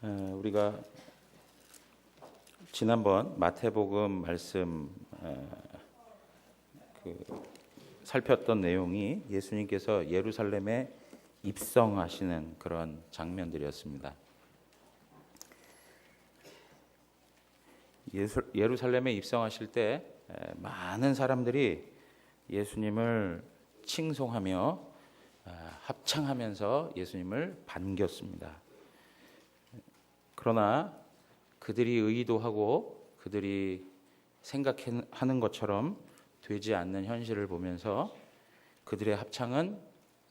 우리가 지난번 마태복음 말씀 살폈던 내용이 예수님께서 예루살렘에 입성하시는 그런 장면들이었습니다. 예루살렘에 입성하실 때 많은 사람들이 예수님을 칭송하며 합창하면서 예수님을 반겼습니다. 그러나 그들이 의도하고 그들이 생각하는 것처럼 되지 않는 현실을 보면서 그들의 합창은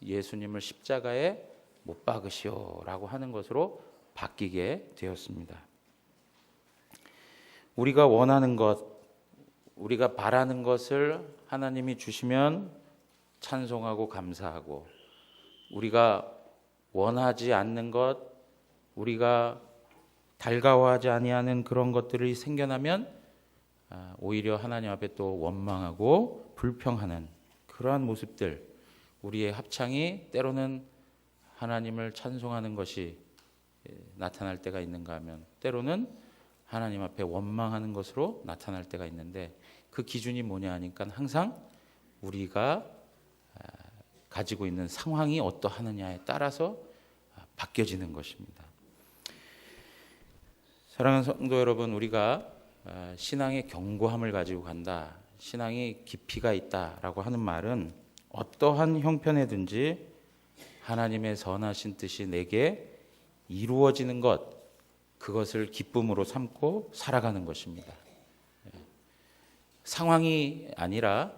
예수님을 십자가에 못 박으시오라고 하는 것으로 바뀌게 되었습니다. 우리가 원하는 것, 우리가 바라는 것을 하나님이 주시면 찬송하고 감사하고, 우리가 원하지 않는 것, 우리가 달가워하지 아니하는 그런 것들이 생겨나면 오히려 하나님 앞에 또 원망하고 불평하는 그러한 모습들, 우리의 합창이 때로는 하나님을 찬송하는 것이 나타날 때가 있는가 하면 때로는 하나님 앞에 원망하는 것으로 나타날 때가 있는데, 그 기준이 뭐냐 하니까 항상 우리가 가지고 있는 상황이 어떠하느냐에 따라서 바뀌어지는 것입니다. 사랑하는 성도 여러분, 우리가 신앙의 견고함을 가지고 간다, 신앙이 깊이가 있다라고 하는 말은 어떠한 형편에든지 하나님의 선하신 뜻이 내게 이루어지는 것, 그것을 기쁨으로 삼고 살아가는 것입니다. 상황이 아니라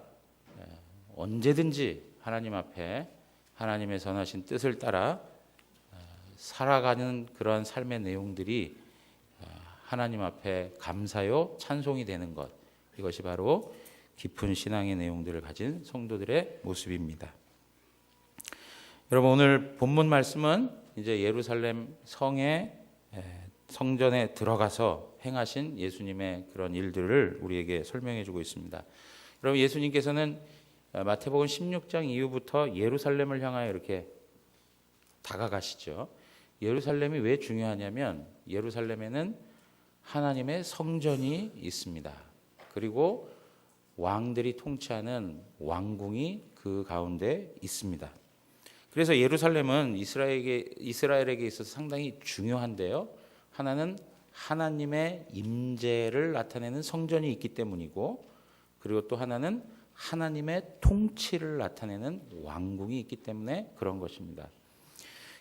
언제든지 하나님 앞에 하나님의 선하신 뜻을 따라 살아가는 그러한 삶의 내용들이 하나님 앞에 감사요 찬송이 되는 것, 이것이 바로 깊은 신앙의 내용들을 가진 성도들의 모습입니다. 여러분, 오늘 본문 말씀은 이제 예루살렘 성전에 들어가서 행하신 예수님의 그런 일들을 우리에게 설명해 주고 있습니다. 여러분, 예수님께서는 마태복음 16장 이후부터 예루살렘을 향하여 이렇게 다가가시죠. 예루살렘이 왜 중요하냐면 예루살렘에는 하나님의 성전이 있습니다. 그리고 왕들이 통치하는 왕궁이 그 가운데 있습니다. 그래서 예루살렘은 이스라엘에게 있어서 상당히 중요한데요. 하나는 하나님의 임재를 나타내는 성전이 있기 때문이고, 그리고 또 하나는 하나님의 통치를 나타내는 왕궁이 있기 때문에 그런 것입니다.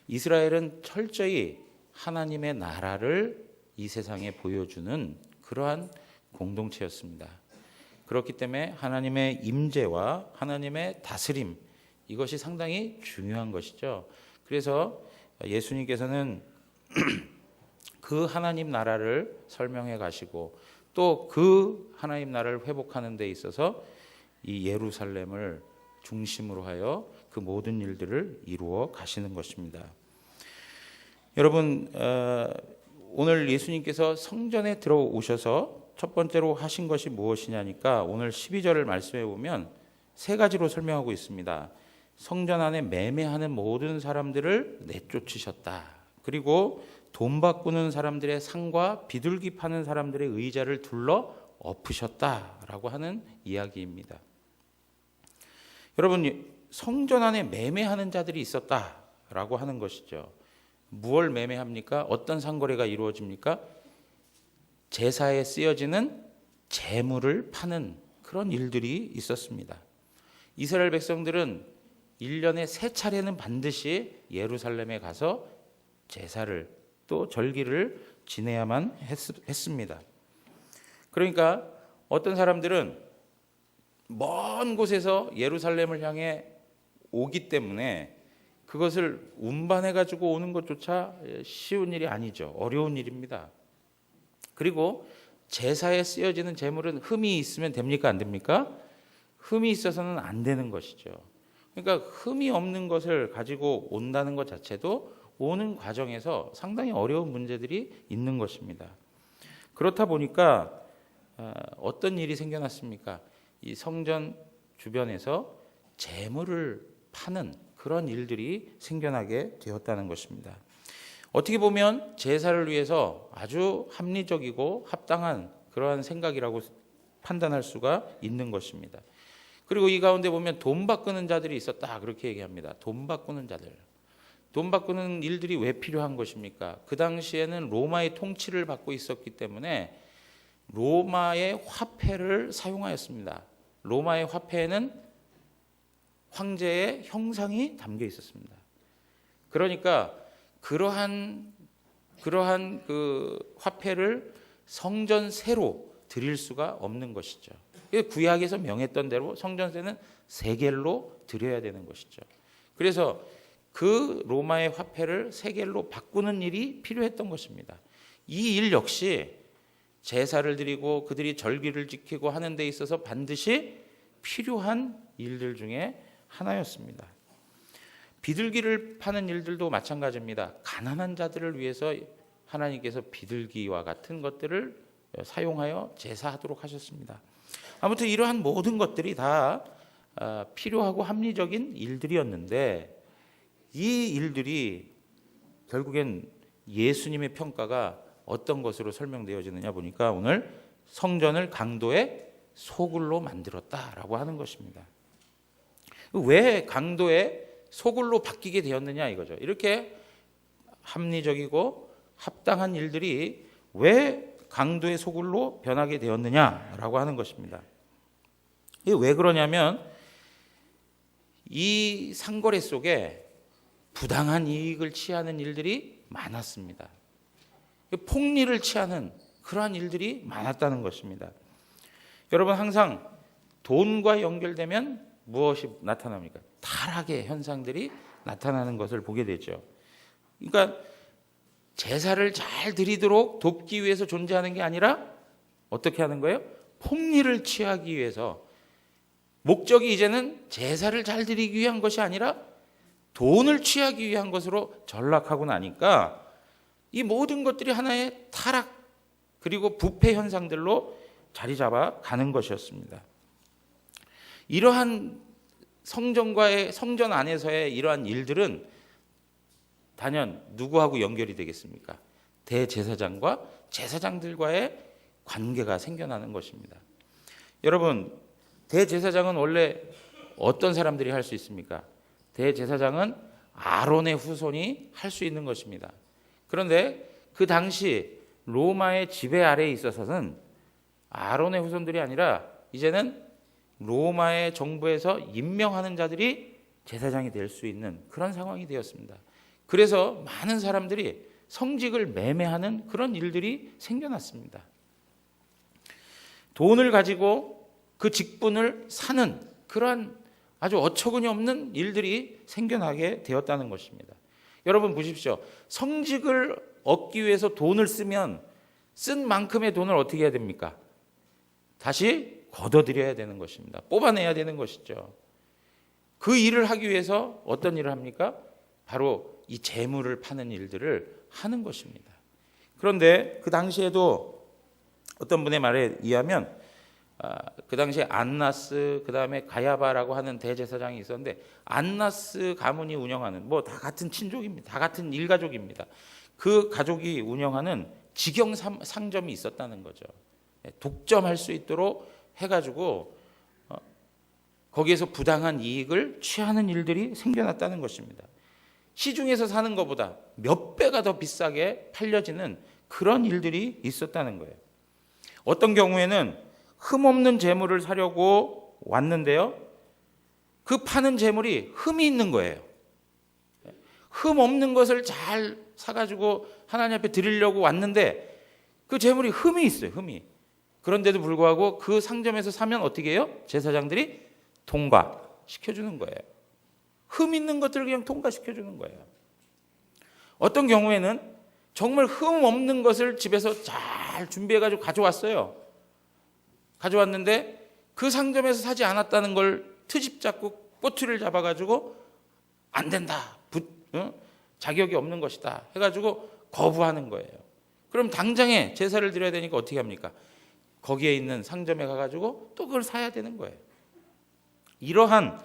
이스라엘은 철저히 하나님의 나라를 이 세상에 보여주는 그러한 공동체였습니다. 그렇기 때문에 하나님의 임재와 하나님의 다스림, 이것이 상당히 중요한 것이죠. 그래서 예수님께서는 그 하나님 나라를 설명해 가시고, 또 그 하나님 나라를 회복하는 데 있어서 이 예루살렘을 중심으로 하여 그 모든 일들을 이루어 가시는 것입니다. 여러분, 오늘 예수님께서 성전에 들어오셔서 첫 번째로 하신 것이 무엇이냐니까 오늘 12절을 말씀해 보면 세 가지로 설명하고 있습니다. 성전 안에 매매하는 모든 사람들을 내쫓으셨다. 그리고 돈 바꾸는 사람들의 상과 비둘기 파는 사람들의 의자를 둘러 엎으셨다라고 하는 이야기입니다. 여러분, 성전 안에 매매하는 자들이 있었다라고 하는 것이죠. 무엇을 매매합니까? 어떤 상거래가 이루어집니까? 제사에 쓰여지는 재물을 파는 그런 일들이 있었습니다. 이스라엘 백성들은 1년에 3차례는 반드시 예루살렘에 가서 제사를 또 절기를 지내야만 했습니다. 그러니까 어떤 사람들은 먼 곳에서 예루살렘을 향해 오기 때문에 그것을 운반해 가지고 오는 것조차 쉬운 일이 아니죠. 어려운 일입니다. 그리고 제사에 쓰여지는 제물은 흠이 있으면 됩니까? 안 됩니까? 흠이 있어서는 안 되는 것이죠. 그러니까 흠이 없는 것을 가지고 온다는 것 자체도 오는 과정에서 상당히 어려운 문제들이 있는 것입니다. 그렇다 보니까 어떤 일이 생겨났습니까? 이 성전 주변에서 재물을 파는 그런 일들이 생겨나게 되었다는 것입니다. 어떻게 보면 제사를 위해서 아주 합리적이고 합당한 그러한 생각이라고 판단할 수가 있는 것입니다. 그리고 이 가운데 보면 돈 바꾸는 자들이 있었다 그렇게 얘기합니다. 돈 바꾸는 자들. 돈 바꾸는 일들이 왜 필요한 것입니까? 그 당시에는 로마의 통치를 받고 있었기 때문에 로마의 화폐를 사용하였습니다. 로마의 화폐에는 황제의 형상이 담겨 있었습니다. 그러니까 그러한 그 화폐를 성전세로 드릴 수가 없는 것이죠. 구약에서 명했던 대로 성전세는 세겔로 드려야 되는 것이죠. 그래서 그 로마의 화폐를 세겔로 바꾸는 일이 필요했던 것입니다. 이 일 역시 제사를 드리고 그들이 절기를 지키고 하는 데 있어서 반드시 필요한 일들 중에 하나였습니다. 비둘기를 파는 일들도 마찬가지입니다. 가난한 자들을 위해서 하나님께서 비둘기와 같은 것들을 사용하여 제사하도록 하셨습니다. 아무튼 이러한 모든 것들이 다 필요하고 합리적인 일들이었는데 이 일들이 결국엔 예수님의 평가가 어떤 것으로 설명되어지느냐 보니까 오늘 성전을 강도의 소굴로 만들었다라고 하는 것입니다. 왜 강도의 소굴로 바뀌게 되었느냐 이거죠. 이렇게 합리적이고 합당한 일들이 왜 강도의 소굴로 변하게 되었느냐라고 하는 것입니다. 이게 왜 그러냐면 이 상거래 속에 부당한 이익을 취하는 일들이 많았습니다. 폭리를 취하는 그러한 일들이 많았다는 것입니다. 여러분 항상 돈과 연결되면 무엇이 나타납니까? 타락의 현상들이 나타나는 것을 보게 되죠. 그러니까 제사를 잘 드리도록 돕기 위해서 존재하는 게 아니라 어떻게 하는 거예요? 폭리를 취하기 위해서 목적이 이제는 제사를 잘 드리기 위한 것이 아니라 돈을 취하기 위한 것으로 전락하고 나니까 이 모든 것들이 하나의 타락 그리고 부패 현상들로 자리 잡아 가는 것이었습니다. 이러한 성전 안에서의 이러한 일들은 단연 누구하고 연결이 되겠습니까? 대제사장과 제사장들과의 관계가 생겨나는 것입니다. 여러분, 대제사장은 원래 어떤 사람들이 할 수 있습니까? 대제사장은 아론의 후손이 할 수 있는 것입니다. 그런데 그 당시 로마의 지배 아래에 있어서는 아론의 후손들이 아니라 이제는 로마의 정부에서 임명하는 자들이 제사장이 될 수 있는 그런 상황이 되었습니다. 그래서 많은 사람들이 성직을 매매하는 그런 일들이 생겨났습니다. 돈을 가지고 그 직분을 사는 그러한 아주 어처구니 없는 일들이 생겨나게 되었다는 것입니다. 여러분 보십시오. 성직을 얻기 위해서 돈을 쓰면 쓴 만큼의 돈을 어떻게 해야 됩니까? 다시 걷어들여야 되는 것입니다. 뽑아내야 되는 것이죠. 그 일을 하기 위해서 어떤 일을 합니까? 바로 이 재물을 파는 일들을 하는 것입니다. 그런데 그 당시에도 어떤 분의 말에 의하면 그 당시에 안나스 그다음에 가야바라고 하는 대제사장이 있었는데 안나스 가문이 운영하는 뭐 다 같은 친족입니다. 다 같은 일가족입니다. 그 가족이 운영하는 직영 상점이 있었다는 거죠. 독점할 수 있도록 해가지고 거기에서 부당한 이익을 취하는 일들이 생겨났다는 것입니다. 시중에서 사는 것보다 몇 배가 더 비싸게 팔려지는 그런 일들이 있었다는 거예요. 어떤 경우에는 흠없는 재물을 사려고 왔는데요. 그 파는 재물이 흠이 있는 거예요. 흠 없는 것을 잘 사가지고 하나님 앞에 드리려고 왔는데 그 재물이 흠이 있어요. 흠이. 그런데도 불구하고 그 상점에서 사면 어떻게 해요? 제사장들이 통과시켜주는 거예요. 흠 있는 것들을 그냥 통과시켜주는 거예요. 어떤 경우에는 정말 흠 없는 것을 집에서 잘 준비해가지고 가져왔어요. 가져왔는데 그 상점에서 사지 않았다는 걸 트집 잡고 꼬투리를 잡아가지고 안 된다. 자격이 없는 것이다. 해가지고 거부하는 거예요. 그럼 당장에 제사를 드려야 되니까 어떻게 합니까? 거기에 있는 상점에 가가지고 또 그걸 사야 되는 거예요. 이러한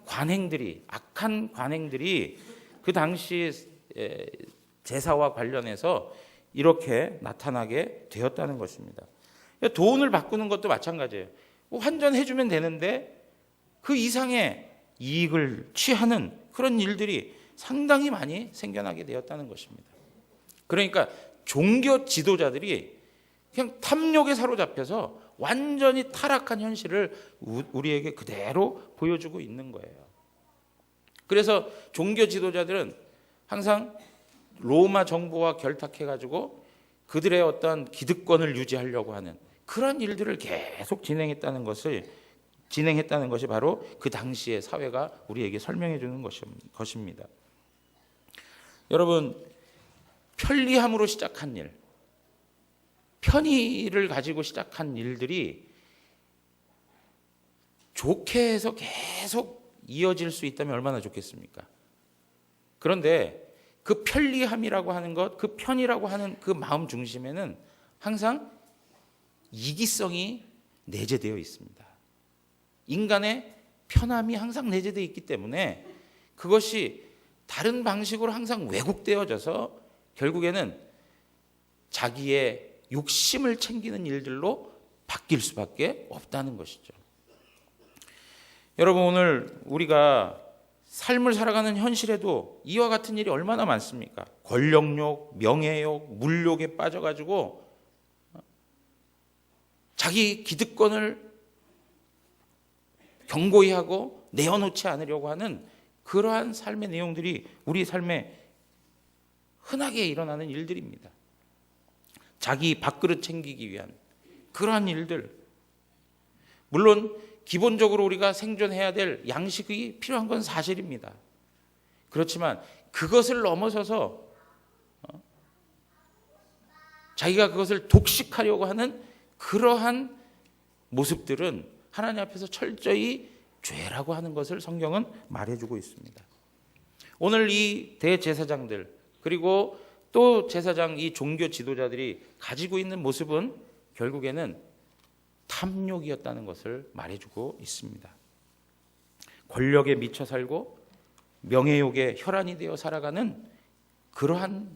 관행들이 악한 관행들이 그 당시 제사와 관련해서 이렇게 나타나게 되었다는 것입니다. 돈을 바꾸는 것도 마찬가지예요. 환전해주면 되는데 그 이상의 이익을 취하는 그런 일들이 상당히 많이 생겨나게 되었다는 것입니다. 그러니까 종교 지도자들이 그냥 탐욕에 사로잡혀서 완전히 타락한 현실을 우리에게 그대로 보여주고 있는 거예요. 그래서 종교 지도자들은 항상 로마 정부와 결탁해가지고 그들의 어떤 기득권을 유지하려고 하는 그런 일들을 계속 진행했다는 것이 바로 그 당시의 사회가 우리에게 설명해 주는 것입니다. 여러분, 편리함으로 시작한 일, 편의를 가지고 시작한 일들이 좋게 해서 계속 이어질 수 있다면 얼마나 좋겠습니까? 그런데 그 편리함이라고 하는 것, 그 편이라고 하는 그 마음 중심에는 항상 이기성이 내재되어 있습니다. 인간의 편함이 항상 내재되어 있기 때문에 그것이 다른 방식으로 항상 왜곡되어져서 결국에는 자기의 욕심을 챙기는 일들로 바뀔 수밖에 없다는 것이죠. 여러분, 오늘 우리가 삶을 살아가는 현실에도 이와 같은 일이 얼마나 많습니까? 권력욕, 명예욕, 물욕에 빠져가지고 자기 기득권을 견고히 하고 내어놓지 않으려고 하는 그러한 삶의 내용들이 우리 삶에 흔하게 일어나는 일들입니다. 자기 밥그릇 챙기기 위한 그러한 일들. 물론 기본적으로 우리가 생존해야 될 양식이 필요한 건 사실입니다. 그렇지만 그것을 넘어서서 자기가 그것을 독식하려고 하는 그러한 모습들은 하나님 앞에서 철저히 죄라고 하는 것을 성경은 말해주고 있습니다. 오늘 이 대제사장들 그리고 또 제사장 이 종교 지도자들이 가지고 있는 모습은 결국에는 탐욕이었다는 것을 말해주고 있습니다. 권력에 미쳐 살고 명예욕에 혈안이 되어 살아가는 그러한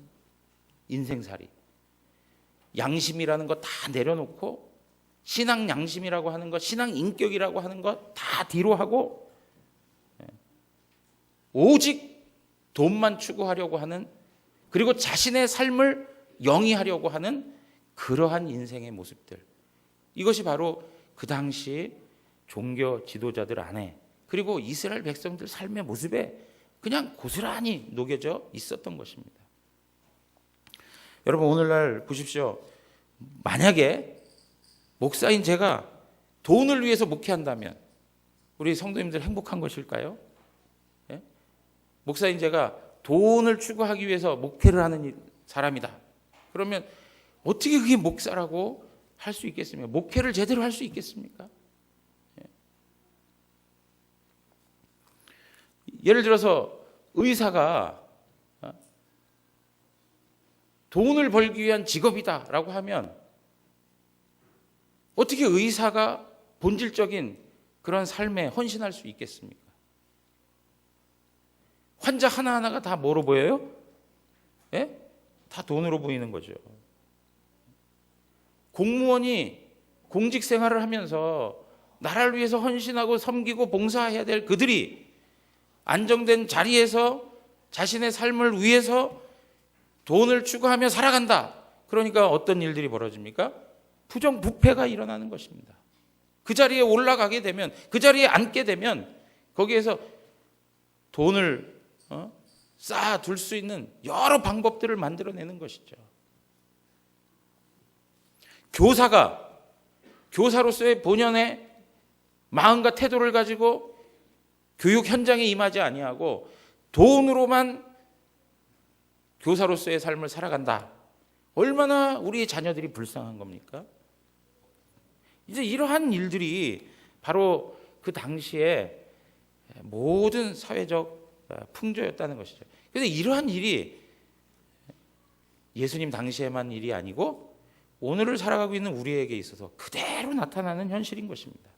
인생살이, 양심이라는 것 다 내려놓고 신앙 양심이라고 하는 것, 신앙 인격이라고 하는 것 다 뒤로 하고 오직 돈만 추구하려고 하는, 그리고 자신의 삶을 영위하려고 하는 그러한 인생의 모습들, 이것이 바로 그 당시 종교 지도자들 안에 그리고 이스라엘 백성들 삶의 모습에 그냥 고스란히 녹여져 있었던 것입니다. 여러분, 오늘날 보십시오. 만약에 목사인 제가 돈을 위해서 목회한다면 우리 성도님들 행복한 것일까요? 예? 목사인 제가 돈을 추구하기 위해서 목회를 하는 사람이다. 그러면 어떻게 그게 목사라고 할 수 있겠습니까? 목회를 제대로 할 수 있겠습니까? 예. 예를 들어서 의사가 돈을 벌기 위한 직업이다라고 하면 어떻게 의사가 본질적인 그런 삶에 헌신할 수 있겠습니까? 환자 하나하나가 다 뭐로 보여요? 예? 다 돈으로 보이는 거죠. 공무원이 공직 생활을 하면서 나라를 위해서 헌신하고 섬기고 봉사해야 될 그들이 안정된 자리에서 자신의 삶을 위해서 돈을 추구하며 살아간다. 그러니까 어떤 일들이 벌어집니까? 부정부패가 일어나는 것입니다. 그 자리에 올라가게 되면, 그 자리에 앉게 되면 거기에서 돈을 쌓아둘 수 있는 여러 방법들을 만들어내는 것이죠. 교사가 교사로서의 본연의 마음과 태도를 가지고 교육 현장에 임하지 아니하고 돈으로만 교사로서의 삶을 살아간다. 얼마나 우리 자녀들이 불쌍한 겁니까? 이제 이러한 일들이 바로 그 당시에 모든 사회적 풍조였다는 것이죠. 그런데 이러한 일이 예수님 당시에만 일이 아니고 오늘을 살아가고 있는 우리에게 있어서 그대로 나타나는 현실인 것입니다.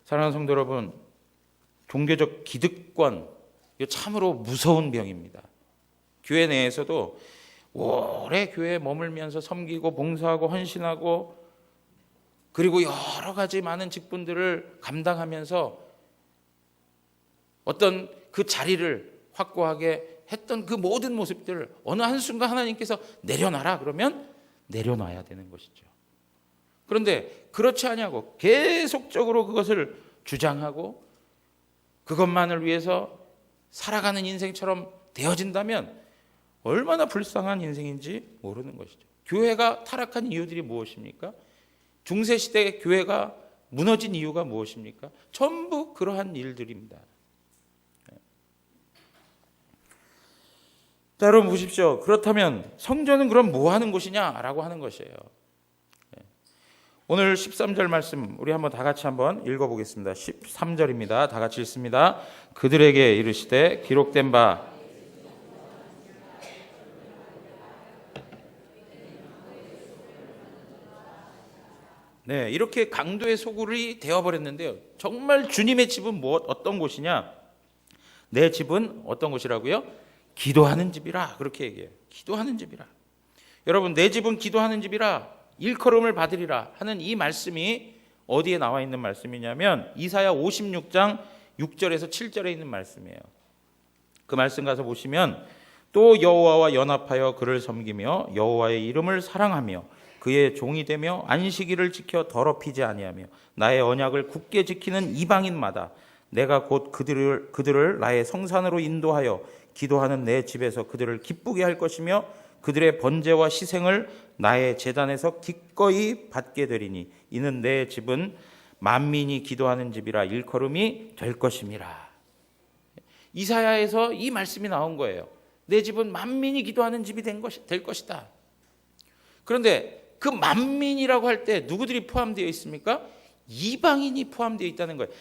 사랑하는 성도 여러분, 종교적 기득권, 이거 참으로 무서운 병입니다. 교회 내에서도 오래 교회에 머물면서 섬기고 봉사하고 헌신하고 그리고 여러 가지 많은 직분들을 감당하면서 어떤 그 자리를 확고하게 했던 그 모든 모습들을 어느 한순간 하나님께서 내려놔라 그러면 내려놔야 되는 것이죠. 그런데 그렇지 않냐고 계속적으로 그것을 주장하고 그것만을 위해서 살아가는 인생처럼 되어진다면 얼마나 불쌍한 인생인지 모르는 것이죠. 교회가 타락한 이유들이 무엇입니까? 중세시대 교회가 무너진 이유가 무엇입니까? 전부 그러한 일들입니다. 자, 여러분 보십시오. 그렇다면 성전은 그럼 뭐 하는 곳이냐라고 하는 것이에요. 오늘 13절 말씀 우리 한번 다 같이 한번 읽어보겠습니다. 13절입니다. 다 같이 읽습니다. 그들에게 이르시되 기록된 바 네, 이렇게 강도의 소굴이 되어버렸는데요. 정말 주님의 집은 어떤 곳이냐? 내 집은 어떤 곳이라고요? 기도하는 집이라 그렇게 얘기해요. 기도하는 집이라. 여러분 내 집은 기도하는 집이라 일컬음을 받으리라 하는 이 말씀이 어디에 나와 있는 말씀이냐면 이사야 56장 6절에서 7절에 있는 말씀이에요. 그 말씀 가서 보시면 또 여호와와 연합하여 그를 섬기며 여호와의 이름을 사랑하며 그의 종이 되며 안식일을 지켜 더럽히지 아니하며 나의 언약을 굳게 지키는 이방인마다 내가 곧 그들을 나의 성산으로 인도하여 기도하는 내 집에서 그들을 기쁘게 할 것이며 그들의 번제와 희생을 나의 제단에서 기꺼이 받게 되리니 이는 내 집은 만민이 기도하는 집이라 일컬음이 될 것임이라. 이사야에서 이 말씀이 나온 거예요. 내 집은 만민이 기도하는 집이 될 것이다. 그런데 그 만민이라고 할 때 누구들이 포함되어 있습니까? 이방인이 포함되어 있다는 거예요.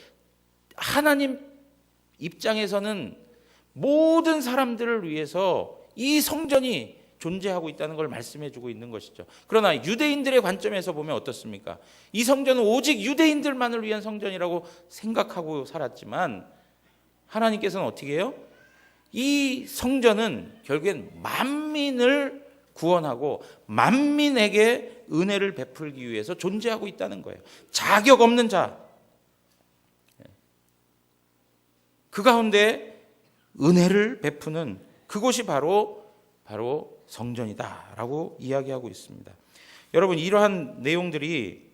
하나님 입장에서는 모든 사람들을 위해서 이 성전이 존재하고 있다는 걸 말씀해 주고 있는 것이죠. 그러나 유대인들의 관점에서 보면 어떻습니까? 이 성전은 오직 유대인들만을 위한 성전이라고 생각하고 살았지만 하나님께서는 어떻게 해요? 이 성전은 결국엔 만민을 구원하고 만민에게 은혜를 베풀기 위해서 존재하고 있다는 거예요. 자격 없는 자, 그 가운데 은혜를 베푸는 그곳이 바로 성전이다라고 이야기하고 있습니다. 여러분 이러한 내용들이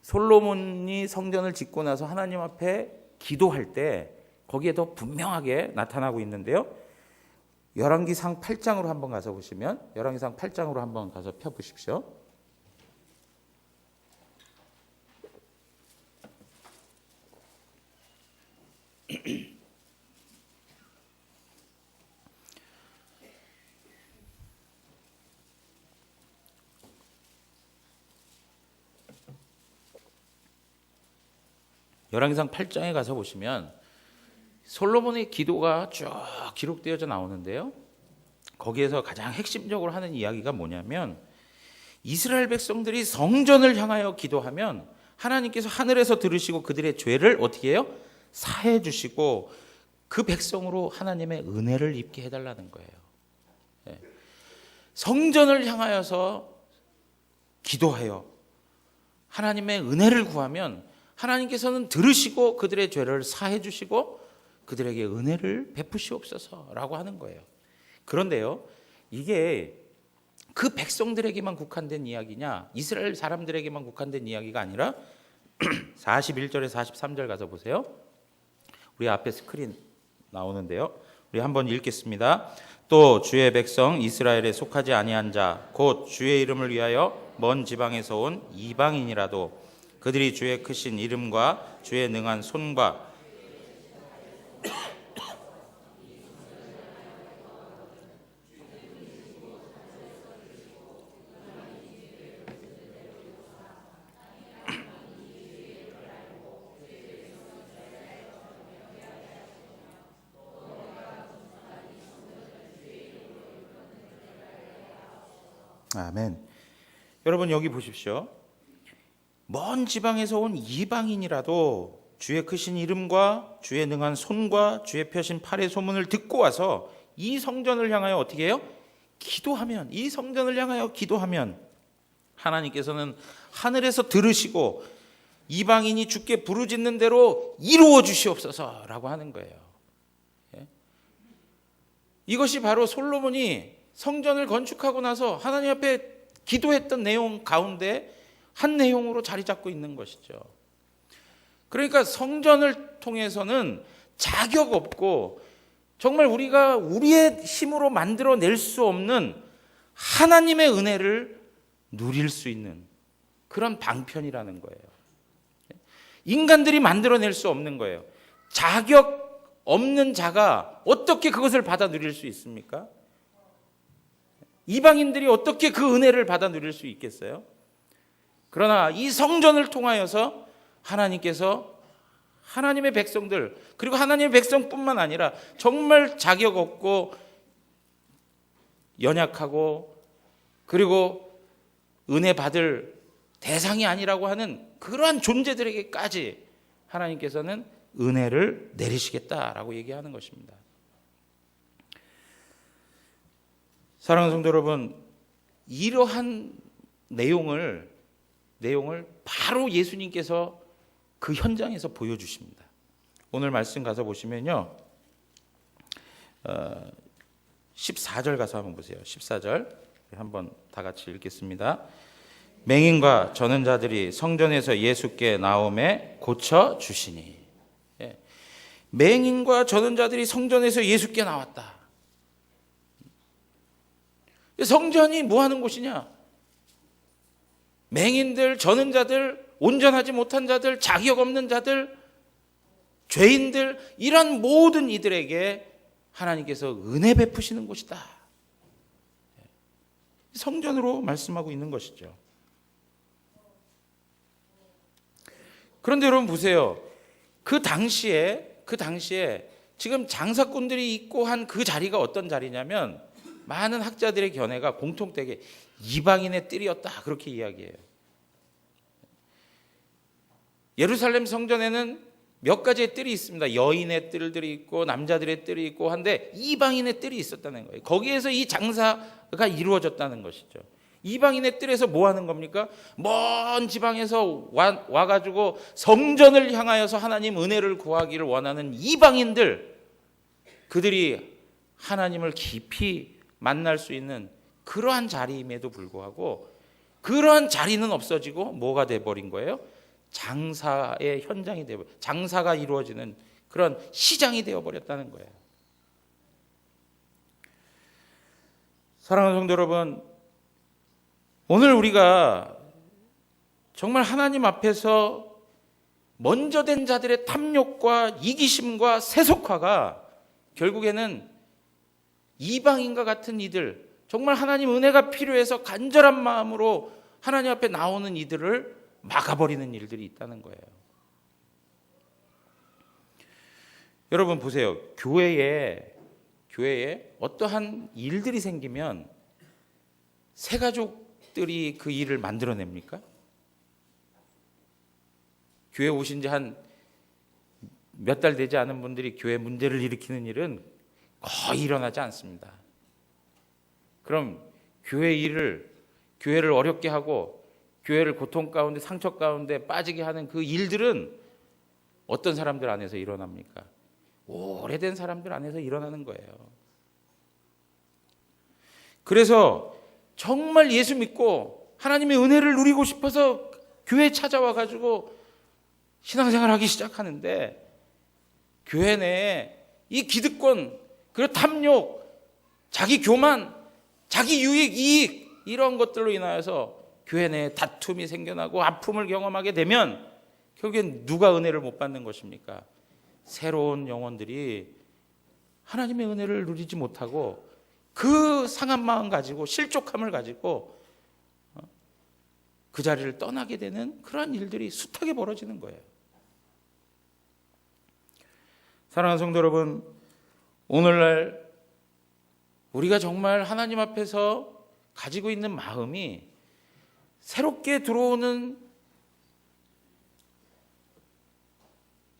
솔로몬이 성전을 짓고 나서 하나님 앞에 기도할 때 거기에 더 분명하게 나타나고 있는데요. 열왕기상 8장으로 한번 가서 보시면 열왕기상 8장으로 한번 가서 펴 보십시오. 열왕기상 8장에 가서 보시면 솔로몬의 기도가 쭉 기록되어져 나오는데요. 거기에서 가장 핵심적으로 하는 이야기가 뭐냐면 이스라엘 백성들이 성전을 향하여 기도하면 하나님께서 하늘에서 들으시고 그들의 죄를 어떻게 해요? 사해 주시고 그 백성으로 하나님의 은혜를 입게 해달라는 거예요. 성전을 향하여서 기도하여 하나님의 은혜를 구하면 하나님께서는 들으시고 그들의 죄를 사해 주시고 그들에게 은혜를 베푸시옵소서라고 하는 거예요. 그런데요, 이게 그 백성들에게만 국한된 이야기냐, 이스라엘 사람들에게만 국한된 이야기가 아니라 41절에 43절 가서 보세요. 우리 앞에 스크린 나오는데요. 우리 한번 읽겠습니다. 또 주의 백성 이스라엘에 속하지 아니한 자 곧 주의 이름을 위하여 먼 지방에서 온 이방인이라도 그들이 주의 크신 이름과 주의 능한 손과 아멘. 여러분 여기 보십시오. 먼 지방에서 온 이방인이라도 주의 크신 이름과 주의 능한 손과 주의 펴신 팔의 소문을 듣고 와서 이 성전을 향하여 어떻게 해요? 기도하면, 이 성전을 향하여 기도하면 하나님께서는 하늘에서 들으시고 이방인이 주께 부르짖는 대로 이루어 주시옵소서라고 하는 거예요. 이것이 바로 솔로몬이 성전을 건축하고 나서 하나님 앞에 기도했던 내용 가운데 한 내용으로 자리 잡고 있는 것이죠. 그러니까 성전을 통해서는 자격 없고 정말 우리가 우리의 힘으로 만들어낼 수 없는 하나님의 은혜를 누릴 수 있는 그런 방편이라는 거예요. 인간들이 만들어낼 수 없는 거예요. 자격 없는 자가 어떻게 그것을 받아 누릴 수 있습니까? 이방인들이 어떻게 그 은혜를 받아 누릴 수 있겠어요? 그러나 이 성전을 통하여서 하나님께서 하나님의 백성들, 그리고 하나님의 백성뿐만 아니라 정말 자격 없고 연약하고 그리고 은혜 받을 대상이 아니라고 하는 그러한 존재들에게까지 하나님께서는 은혜를 내리시겠다라고 얘기하는 것입니다. 사랑하는 성도 여러분, 이러한 내용을 바로 예수님께서 그 현장에서 보여주십니다. 오늘 말씀 가서 보시면요, 14절 가서 한번 보세요. 14절 한번 다 같이 읽겠습니다. 맹인과 저는 자들이 성전에서 예수께 나오매 고쳐 주시니. 맹인과 저는 자들이 성전에서 예수께 나왔다. 성전이 뭐 하는 곳이냐? 맹인들, 저는 자들, 온전하지 못한 자들, 자격 없는 자들, 죄인들, 이런 모든 이들에게 하나님께서 은혜 베푸시는 곳이다. 성전으로 말씀하고 있는 것이죠. 그런데 여러분 보세요. 그 당시에 지금 장사꾼들이 있고 한 그 자리가 어떤 자리냐면 많은 학자들의 견해가 공통되게 이방인의 뜰이었다 그렇게 이야기해요. 예루살렘 성전에는 몇 가지의 뜰이 있습니다. 여인의 뜰들이 있고 남자들의 뜰이 있고 한데 이방인의 뜰이 있었다는 거예요. 거기에서 이 장사가 이루어졌다는 것이죠. 이방인의 뜰에서 뭐 하는 겁니까? 먼 지방에서 와가지고 성전을 향하여서 하나님 은혜를 구하기를 원하는 이방인들, 그들이 하나님을 깊이 만날 수 있는 그러한 자리임에도 불구하고 그러한 자리는 없어지고 뭐가 돼버린 거예요? 장사의 현장이 되어, 장사가 이루어지는 그런 시장이 되어버렸다는 거예요. 사랑하는 성도 여러분, 오늘 우리가 정말 하나님 앞에서 먼저 된 자들의 탐욕과 이기심과 세속화가 결국에는 이방인과 같은 이들, 정말 하나님 은혜가 필요해서 간절한 마음으로 하나님 앞에 나오는 이들을 막아버리는 일들이 있다는 거예요. 여러분 보세요. 교회에 어떠한 일들이 생기면 새 가족들이 그 일을 만들어냅니까? 교회 오신 지 한 몇 달 되지 않은 분들이 교회 문제를 일으키는 일은 거의 일어나지 않습니다. 그럼 교회를 어렵게 하고 교회를 고통 가운데 상처 가운데 빠지게 하는 그 일들은 어떤 사람들 안에서 일어납니까? 오래된 사람들 안에서 일어나는 거예요. 그래서 정말 예수 믿고 하나님의 은혜를 누리고 싶어서 교회에 찾아와 가지고 신앙생활 하기 시작하는데 교회 내에 이 기득권, 그리고 탐욕, 자기 교만, 자기 유익, 이익 이런 것들로 인하여서 교회 내에 다툼이 생겨나고 아픔을 경험하게 되면 결국엔 누가 은혜를 못 받는 것입니까? 새로운 영혼들이 하나님의 은혜를 누리지 못하고 그 상한 마음 가지고 실족함을 가지고 그 자리를 떠나게 되는 그러한 일들이 숱하게 벌어지는 거예요. 사랑하는 성도 여러분, 오늘날 우리가 정말 하나님 앞에서 가지고 있는 마음이 새롭게 들어오는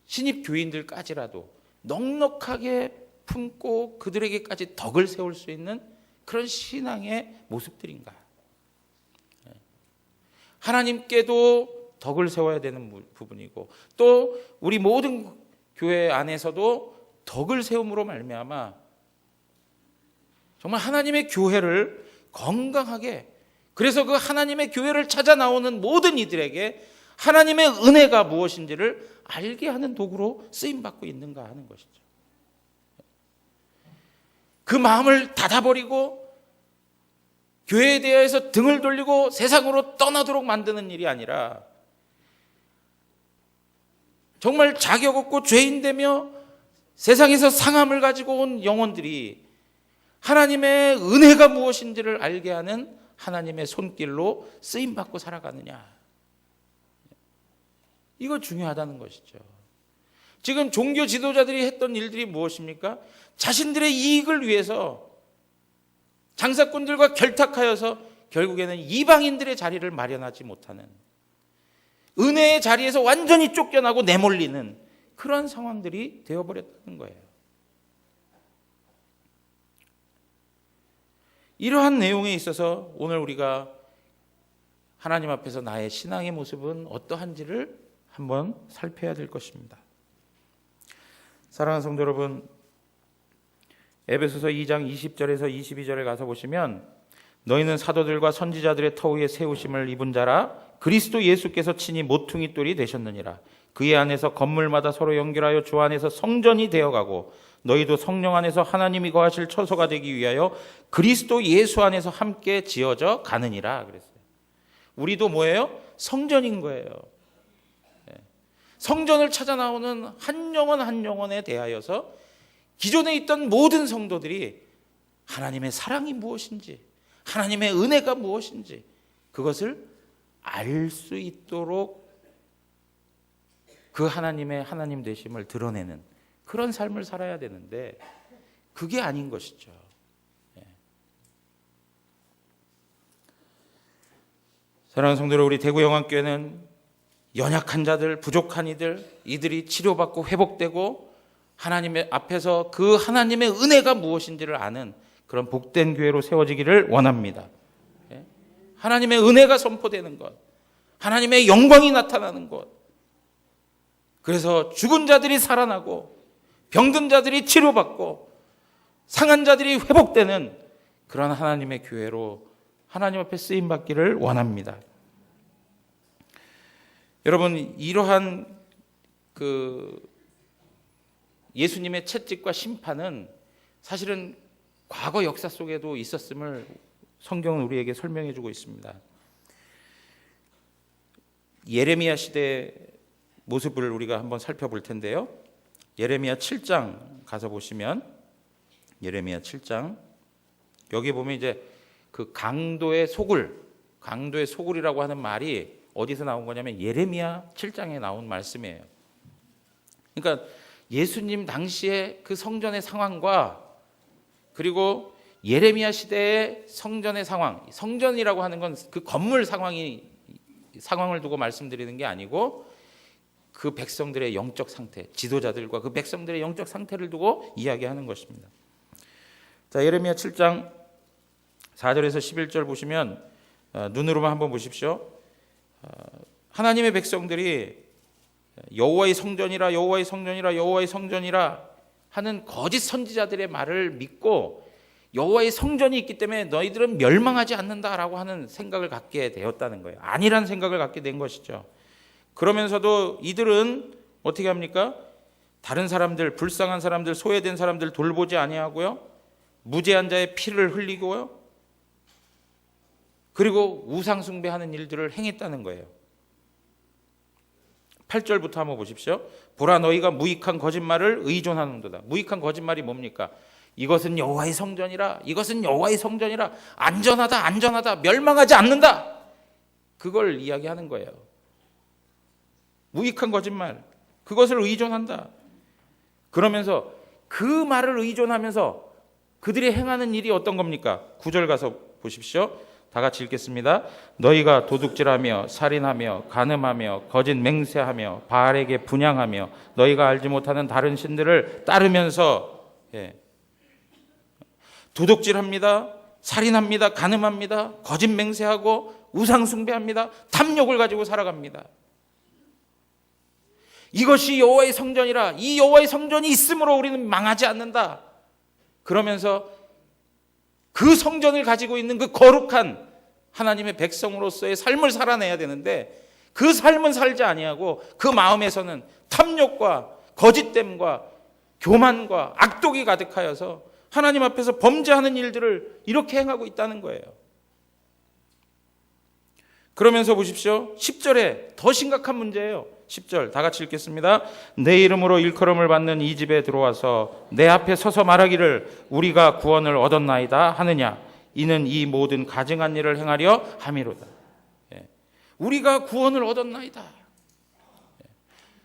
신입 교인들까지라도 넉넉하게 품고 그들에게까지 덕을 세울 수 있는 그런 신앙의 모습들인가? 하나님께도 덕을 세워야 되는 부분이고, 또 우리 모든 교회 안에서도 덕을 세움으로 말미암아 정말 하나님의 교회를 건강하게, 그래서 그 하나님의 교회를 찾아 나오는 모든 이들에게 하나님의 은혜가 무엇인지를 알게 하는 도구로 쓰임받고 있는가 하는 것이죠. 그 마음을 닫아버리고 교회에 대해서 등을 돌리고 세상으로 떠나도록 만드는 일이 아니라, 정말 자격 없고 죄인되며 세상에서 상함을 가지고 온 영혼들이 하나님의 은혜가 무엇인지를 알게 하는 하나님의 손길로 쓰임받고 살아가느냐, 이거 중요하다는 것이죠. 지금 종교 지도자들이 했던 일들이 무엇입니까? 자신들의 이익을 위해서 장사꾼들과 결탁하여서 결국에는 이방인들의 자리를 마련하지 못하는, 은혜의 자리에서 완전히 쫓겨나고 내몰리는 그런 상황들이 되어버렸다는 거예요. 이러한 내용에 있어서 오늘 우리가 하나님 앞에서 나의 신앙의 모습은 어떠한지를 한번 살펴야 될 것입니다. 사랑하는 성도 여러분, 에베소서 2장 20절에서 22절에 가서 보시면, 너희는 사도들과 선지자들의 터 위에 세우심을 입은 자라 그리스도 예수께서 친히 모퉁이 돌이 되셨느니라. 그의 안에서 건물마다 서로 연결하여 주 안에서 성전이 되어가고, 너희도 성령 안에서 하나님이 거하실 처소가 되기 위하여 그리스도 예수 안에서 함께 지어져 가느니라 그랬어요. 우리도 뭐예요? 성전인 거예요. 성전을 찾아 나오는 한 영혼 한 영혼에 대하여서 기존에 있던 모든 성도들이 하나님의 사랑이 무엇인지, 하나님의 은혜가 무엇인지 그것을 알 수 있도록 그 하나님의 하나님 되심을 드러내는 그런 삶을 살아야 되는데, 그게 아닌 것이죠. 사랑하는 성도 여러분, 우리 대구영안교회는 연약한 자들, 부족한 이들이 치료받고 회복되고 하나님의 앞에서 그 하나님의 은혜가 무엇인지를 아는 그런 복된 교회로 세워지기를 원합니다. 하나님의 은혜가 선포되는 것, 하나님의 영광이 나타나는 것, 그래서 죽은 자들이 살아나고 병든 자들이 치료받고 상한 자들이 회복되는 그런 하나님의 교회로 하나님 앞에 쓰임받기를 원합니다. 여러분, 이러한 예수님의 채찍과 심판은 사실은 과거 역사 속에도 있었음을 성경은 우리에게 설명해 주고 있습니다. 예레미야 시대의 모습을 우리가 한번 살펴볼 텐데요. 예레미야 7장 가서 보시면, 예레미야 7장, 여기 보면 이제 그 강도의 소굴이라고 하는 말이 어디서 나온 거냐면 예레미야 7장에 나온 말씀이에요. 그러니까 예수님 당시의 그 성전의 상황과, 그리고 예레미야 시대의 성전의 상황, 성전이라고 하는 건 그 건물 상황을 두고 말씀드리는 게 아니고 그 백성들의 영적 상태, 지도자들과 그 백성들의 영적 상태를 두고 이야기하는 것입니다. 자, 예레미야 7장 4절에서 11절 보시면, 눈으로만 한번 보십시오. 하나님의 백성들이 여호와의 성전이라 여호와의 성전이라 여호와의 성전이라 하는 거짓 선지자들의 말을 믿고 여호와의 성전이 있기 때문에 너희들은 멸망하지 않는다라고 하는 생각을 갖게 되었다는 거예요. 아니란 생각을 갖게 된 것이죠. 그러면서도 이들은 어떻게 합니까? 다른 사람들, 불쌍한 사람들, 소외된 사람들 돌보지 아니하고요, 무죄한 자의 피를 흘리고요, 그리고 우상 숭배하는 일들을 행했다는 거예요. 8절부터 한번 보십시오. 보라, 너희가 무익한 거짓말을 의존하는도다. 무익한 거짓말이 뭡니까? 이것은 여호와의 성전이라, 이것은 여호와의 성전이라, 안전하다, 안전하다, 멸망하지 않는다, 그걸 이야기하는 거예요. 무익한 거짓말, 그것을 의존한다. 그러면서 그 말을 의존하면서 그들이 행하는 일이 어떤 겁니까? 9절 가서 보십시오. 다 같이 읽겠습니다. 너희가 도둑질하며 살인하며 간음하며 거짓 맹세하며 바알에게 분향하며 너희가 알지 못하는 다른 신들을 따르면서 도둑질합니다. 살인합니다. 간음합니다. 거짓 맹세하고 우상 숭배합니다. 탐욕을 가지고 살아갑니다. 이것이 여호와의 성전이라. 이 여호와의 성전이 있으므로 우리는 망하지 않는다. 그러면서 그 성전을 가지고 있는 그 거룩한 하나님의 백성으로서의 삶을 살아내야 되는데 그 삶은 살지 아니하고 그 마음에서는 탐욕과 거짓됨과 교만과 악독이 가득하여서 하나님 앞에서 범죄하는 일들을 이렇게 행하고 있다는 거예요. 그러면서 보십시오. 10절에 더 심각한 문제예요. 10절 다 같이 읽겠습니다. 내 이름으로 일컬음을 받는 이 집에 들어와서 내 앞에 서서 말하기를 우리가 구원을 얻었나이다 하느냐. 이는 이 모든 가증한 일을 행하려 함이로다. 우리가 구원을 얻었나이다.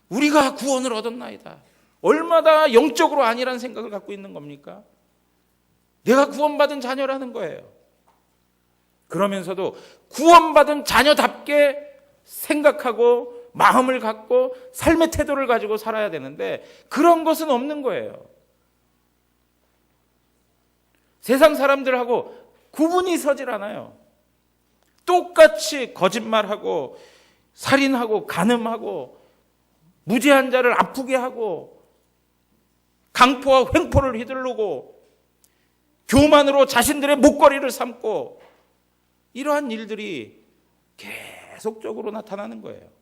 우리가 구원을 얻었나이다. 얼마나 영적으로 아니란 생각을 갖고 있는 겁니까? 내가 구원받은 자녀라는 거예요. 그러면서도 구원받은 자녀답게 생각하고 마음을 갖고 삶의 태도를 가지고 살아야 되는데 그런 것은 없는 거예요. 세상 사람들하고 구분이 서질 않아요. 똑같이 거짓말하고 살인하고 간음하고 무죄한 자를 아프게 하고 강포와 횡포를 휘두르고 교만으로 자신들의 목걸이를 삼고 이러한 일들이 계속적으로 나타나는 거예요.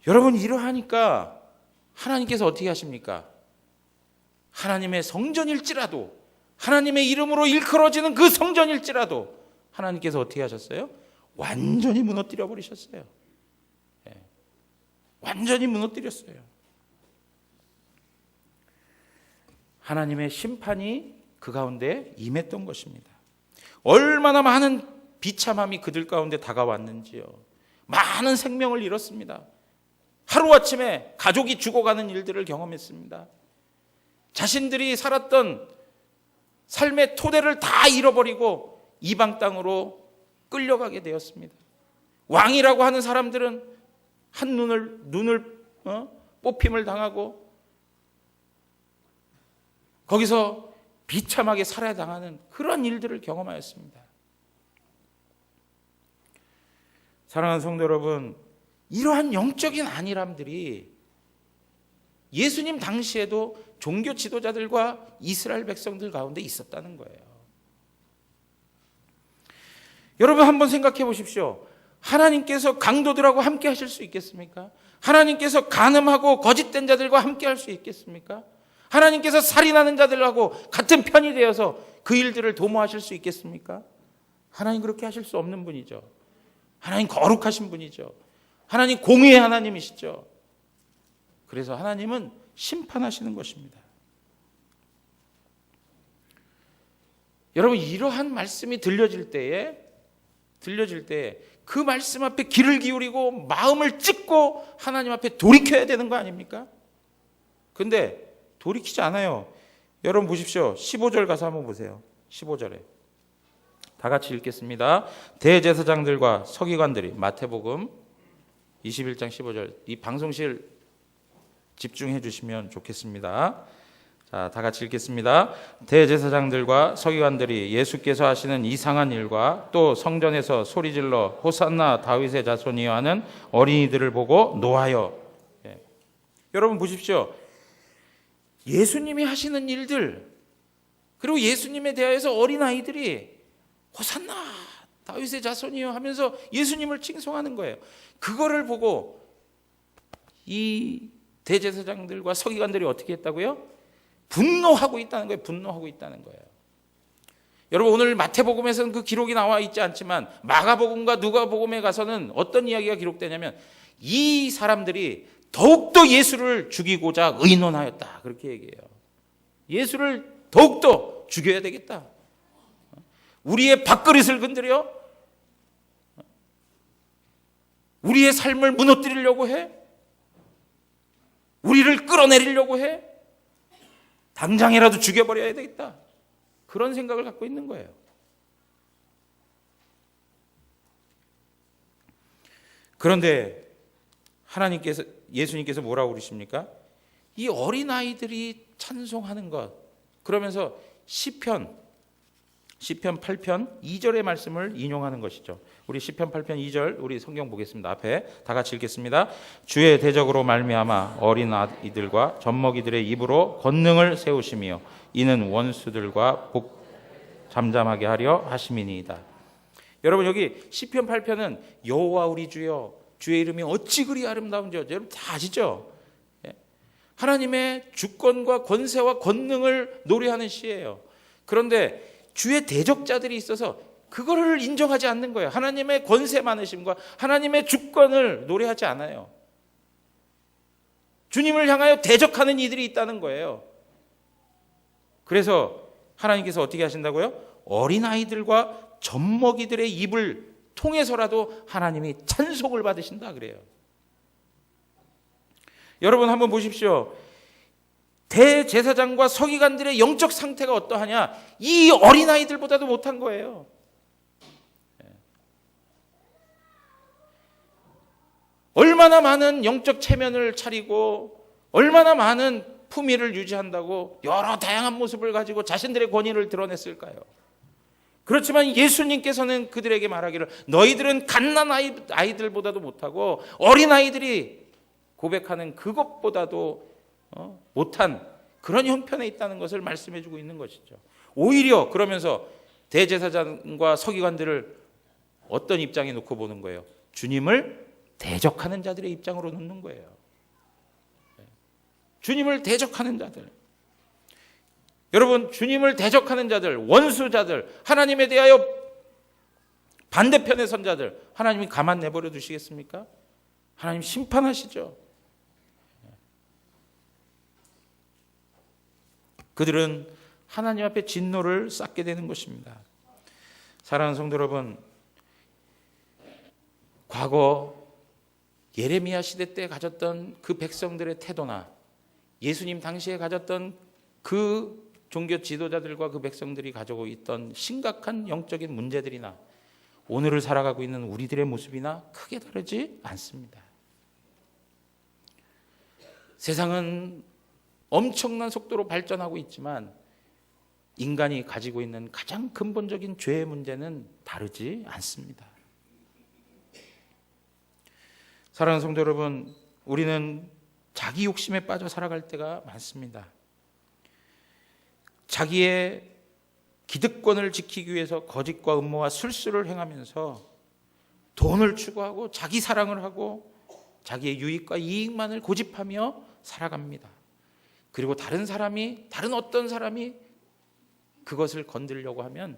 여러분 이러하니까 하나님께서 어떻게 하십니까? 하나님의 성전일지라도 하나님의 이름으로 일컬어지는 그 성전일지라도 하나님께서 어떻게 하셨어요? 완전히 무너뜨려 버리셨어요. 완전히 무너뜨렸어요. 하나님의 심판이 그 가운데 임했던 것입니다. 얼마나 많은 비참함이 그들 가운데 다가왔는지요. 많은 생명을 잃었습니다. 하루아침에 가족이 죽어가는 일들을 경험했습니다. 자신들이 살았던 삶의 토대를 다 잃어버리고 이방 땅으로 끌려가게 되었습니다. 왕이라고 하는 사람들은 한 눈을 뽑힘을 당하고 거기서 비참하게 살아야 당하는 그런 일들을 경험하였습니다. 사랑하는 성도 여러분, 이러한 영적인 안일함들이 예수님 당시에도 종교 지도자들과 이스라엘 백성들 가운데 있었다는 거예요. 여러분 한번 생각해 보십시오. 하나님께서 강도들하고 함께 하실 수 있겠습니까? 하나님께서 간음하고 거짓된 자들과 함께 할 수 있겠습니까? 하나님께서 살인하는 자들하고 같은 편이 되어서 그 일들을 도모하실 수 있겠습니까? 하나님 그렇게 하실 수 없는 분이죠. 하나님 거룩하신 분이죠. 하나님 공의의 하나님이시죠. 그래서 하나님은 심판하시는 것입니다. 여러분 이러한 말씀이 들려질 때에 그 말씀 앞에 귀를 기울이고 마음을 찢고 하나님 앞에 돌이켜야 되는 거 아닙니까? 근데 돌이키지 않아요. 여러분 보십시오. 15절 가서 한번 보세요. 15절에 다 같이 읽겠습니다. 대제사장들과 서기관들이 마태복음 21장 15절 이 방송실 집중해 주시면 좋겠습니다. 자, 다 같이 읽겠습니다. 대제사장들과 서기관들이 예수께서 하시는 이상한 일과 또 성전에서 소리질러 호산나 다윗의 자손이여 하는 어린이들을 보고 노하여. 여러분 보십시오. 예수님이 하시는 일들 그리고 예수님에 대하여서 어린아이들이 호산나 다윗의 자손이여 하면서 예수님을 칭송하는 거예요. 그거를 보고 이 대제사장들과 서기관들이 어떻게 했다고요? 분노하고 있다는 거예요. 분노하고 있다는 거예요. 여러분 오늘 마태복음에서는 그 기록이 나와 있지 않지만 마가복음과 누가복음에 가서는 어떤 이야기가 기록되냐면 이 사람들이 더욱더 예수를 죽이고자 의논하였다. 그렇게 얘기해요. 예수를 더욱더 죽여야 되겠다. 우리의 밥그릇을 건드려? 우리의 삶을 무너뜨리려고 해? 우리를 끌어내리려고 해? 당장이라도 죽여버려야 되겠다. 그런 생각을 갖고 있는 거예요. 그런데 하나님께서, 예수님께서 뭐라고 그러십니까? 이 어린아이들이 찬송하는 것, 그러면서 시편 8편 2절의 말씀을 인용하는 것이죠. 우리 시편 8편 2절 우리 성경 보겠습니다. 앞에 다 같이 읽겠습니다. 주의 대적으로 말미암아 어린 아이들과 젖먹이들의 입으로 권능을 세우시며 이는 원수들과 잠잠하게 하려 하심이니이다. 여러분, 여기 시편 8편은 여호와 우리 주여 주의 이름이 어찌 그리 아름다운지 여러분 다 아시죠? 하나님의 주권과 권세와 권능을 노래하는 시예요. 그런데 주의 대적자들이 있어서 그거를 인정하지 않는 거예요. 하나님의 권세 많으심과 하나님의 주권을 노래하지 않아요. 주님을 향하여 대적하는 이들이 있다는 거예요. 그래서 하나님께서 어떻게 하신다고요? 어린아이들과 젖먹이들의 입을 통해서라도 하나님이 찬송을 받으신다 그래요. 여러분 한번 보십시오. 대제사장과 서기관들의 영적 상태가 어떠하냐? 이 어린아이들보다도 못한 거예요. 얼마나 많은 영적 체면을 차리고 얼마나 많은 품위를 유지한다고 여러 다양한 모습을 가지고 자신들의 권위를 드러냈을까요? 그렇지만 예수님께서는 그들에게 말하기를 너희들은 갓난 아이들보다도 못하고 어린아이들이 고백하는 그것보다도 못한 그런 형편에 있다는 것을 말씀해 주고 있는 것이죠. 오히려 그러면서 대제사장과 서기관들을 어떤 입장에 놓고 보는 거예요? 주님을 대적하는 자들의 입장으로 놓는 거예요. 주님을 대적하는 자들. 여러분, 주님을 대적하는 자들, 원수자들, 하나님에 대하여 반대편에 선 자들, 하나님이 가만 내버려 두시겠습니까? 하나님 심판하시죠. 그들은 하나님 앞에 진노를 쌓게 되는 것입니다. 사랑하는 성도 여러분, 과거 예레미야 시대 때 가졌던 그 백성들의 태도나 예수님 당시에 가졌던 그 종교 지도자들과 그 백성들이 가지고 있던 심각한 영적인 문제들이나 오늘을 살아가고 있는 우리들의 모습이나 크게 다르지 않습니다. 세상은 엄청난 속도로 발전하고 있지만 인간이 가지고 있는 가장 근본적인 죄의 문제는 다르지 않습니다. 사랑하는 성도 여러분, 우리는 자기 욕심에 빠져 살아갈 때가 많습니다. 자기의 기득권을 지키기 위해서 거짓과 음모와 술수를 행하면서 돈을 추구하고 자기 사랑을 하고 자기의 유익과 이익만을 고집하며 살아갑니다. 그리고 다른 어떤 사람이 그것을 건드리려고 하면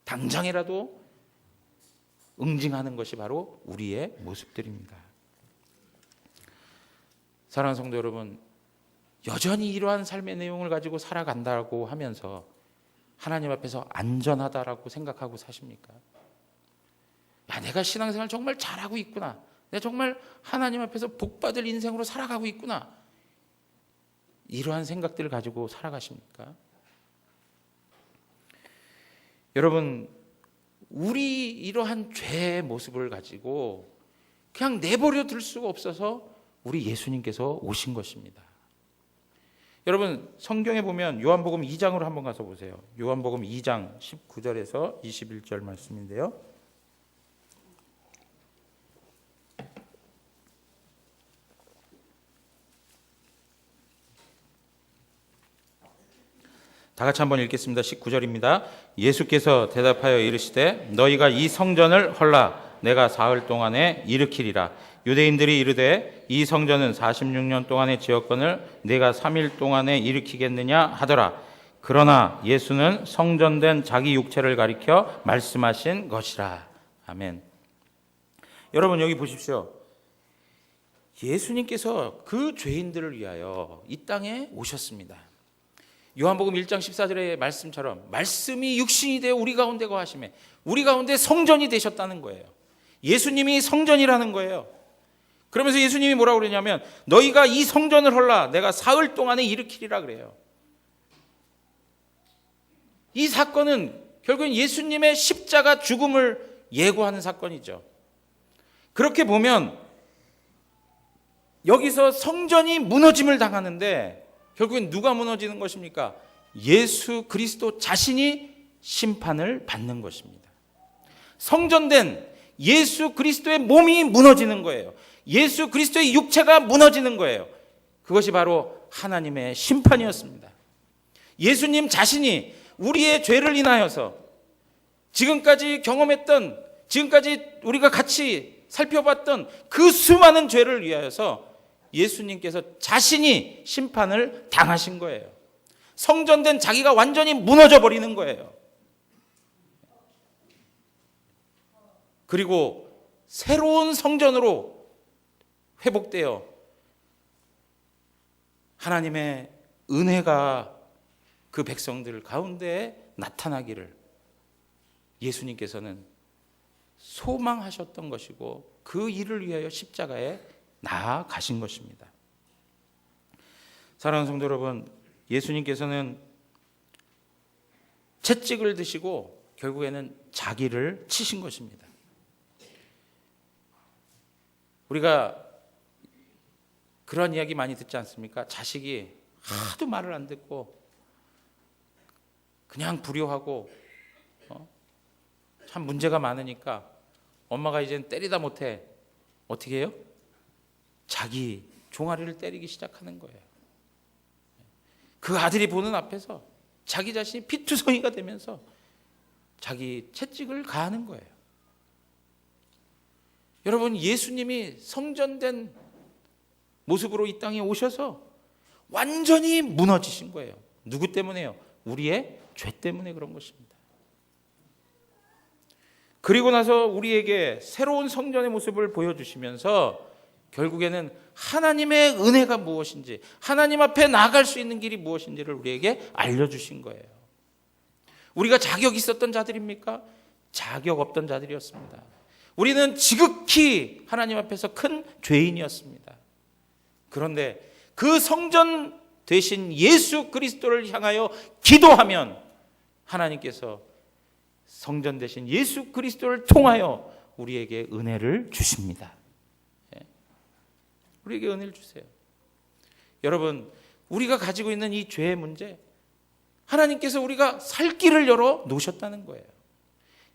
당장이라도 응징하는 것이 바로 우리의 모습들입니다. 사랑하는 성도 여러분, 여전히 이러한 삶의 내용을 가지고 살아간다고 하면서 하나님 앞에서 안전하다라고 생각하고 사십니까? 야, 내가 신앙생활 정말 잘하고 있구나. 내가 정말 하나님 앞에서 복받을 인생으로 살아가고 있구나. 이러한 생각들을 가지고 살아가십니까? 여러분, 우리 이러한 죄의 모습을 가지고 그냥 내버려 둘 수가 없어서 우리 예수님께서 오신 것입니다. 여러분, 성경에 보면 요한복음 2장으로 한번 가서 보세요. 요한복음 2장 19절에서 21절 말씀인데요. 다 같이 한번 읽겠습니다. 19절입니다. 예수께서 대답하여 이르시되 너희가 이 성전을 헐라 내가 사흘 동안에 일으키리라. 유대인들이 이르되 이 성전은 46년 동안의 지었건을 내가 3일 동안에 일으키겠느냐 하더라. 그러나 예수는 성전된 자기 육체를 가리켜 말씀하신 것이라. 아멘. 여러분, 여기 보십시오. 예수님께서 그 죄인들을 위하여 이 땅에 오셨습니다. 요한복음 1장 14절의 말씀처럼 말씀이 육신이 되어 우리 가운데 거하심에 우리 가운데 성전이 되셨다는 거예요. 예수님이 성전이라는 거예요. 그러면서 예수님이 뭐라고 그러냐면 너희가 이 성전을 헐라 내가 사흘 동안에 일으키리라 그래요. 이 사건은 결국엔 예수님의 십자가 죽음을 예고하는 사건이죠. 그렇게 보면 여기서 성전이 무너짐을 당하는데 결국엔 누가 무너지는 것입니까? 예수 그리스도 자신이 심판을 받는 것입니다. 성전된 예수 그리스도의 몸이 무너지는 거예요. 예수 그리스도의 육체가 무너지는 거예요. 그것이 바로 하나님의 심판이었습니다. 예수님 자신이 우리의 죄를 인하여서 지금까지 경험했던, 지금까지 우리가 같이 살펴봤던 그 수많은 죄를 위하여서 예수님께서 자신이 심판을 당하신 거예요. 성전된 자기가 완전히 무너져 버리는 거예요. 그리고 새로운 성전으로 회복되어 하나님의 은혜가 그 백성들 가운데 나타나기를 예수님께서는 소망하셨던 것이고 그 일을 위하여 십자가에 나아가신 것입니다. 사랑하는 성도 여러분, 예수님께서는 채찍을 드시고 결국에는 자기를 치신 것입니다. 우리가 그런 이야기 많이 듣지 않습니까? 자식이 하도 말을 안 듣고 그냥 불효하고 참 문제가 많으니까 엄마가 이제는 때리다 못해 어떻게 해요? 자기 종아리를 때리기 시작하는 거예요. 그 아들이 보는 앞에서 자기 자신이 피투성이가 되면서 자기 채찍을 가하는 거예요. 여러분, 예수님이 성전된 모습으로 이 땅에 오셔서 완전히 무너지신 거예요. 누구 때문에요? 우리의 죄 때문에 그런 것입니다. 그리고 나서 우리에게 새로운 성전의 모습을 보여주시면서 결국에는 하나님의 은혜가 무엇인지, 하나님 앞에 나아갈 수 있는 길이 무엇인지를 우리에게 알려주신 거예요. 우리가 자격 있었던 자들입니까? 자격 없던 자들이었습니다. 우리는 지극히 하나님 앞에서 큰 죄인이었습니다. 그런데 그 성전 되신 예수 그리스도를 향하여 기도하면 하나님께서 성전 되신 예수 그리스도를 통하여 우리에게 은혜를 주십니다. 우리에게 은혜를 주세요. 여러분, 우리가 가지고 있는 이 죄의 문제, 하나님께서 우리가 살 길을 열어 놓으셨다는 거예요.